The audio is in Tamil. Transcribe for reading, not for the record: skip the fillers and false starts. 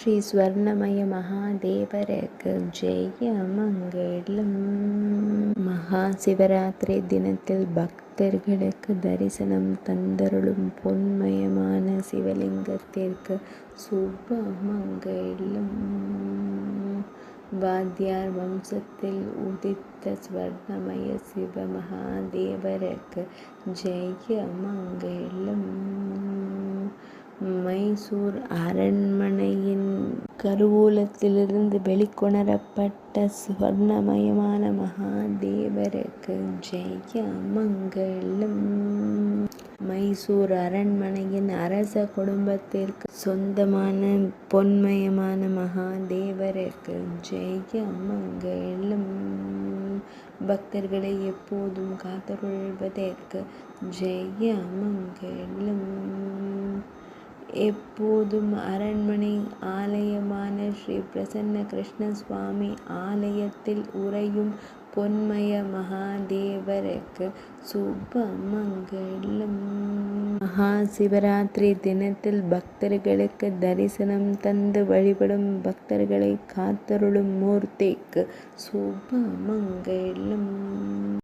ஸ்ரீ ஸ்வர்ணமய மகாதேவருக்கு ஜெய மங்களம். மகா சிவராத்திரி தினத்தில் பக்தர்களுக்கு தரிசனம் தந்தருளும் பொன்மயமான சிவலிங்கத்திற்கு சுப மங்களம். வாத்தியார் வம்சத்தில் உதித்த ஸ்வர்ணமய சிவ மகாதேவருக்கு ஜெய மங்களம். மைசூர் அரண்மனையின் கருவூலத்திலிருந்து வெளிக்கொணரப்பட்ட ஸ்வர்ணமயமான மகாதேவருக்கு ஜெய மங்களம். மைசூர் அரண்மனையின் அரச குடும்பத்திற்கு சொந்தமான பொன்மயமான மகாதேவருக்கு ஜெய மங்களம். பக்தர்களை எப்போதும் காத்தருள்வதற்கு ஜெய மங்களம். எப்போதும் அரண்மனை ஆலயமான ஸ்ரீ பிரசன்ன கிருஷ்ண சுவாமி ஆலயத்தில் உறையும் பொன்மய மகாதேவருக்கு சுப மங்களம். மகா சிவராத்திரி தினத்தில் பக்தர்களுக்கு தரிசனம் தந்து வழிபடும் பக்தர்களை காத்தருளும் மூர்த்திக்கு சுப மங்களம்.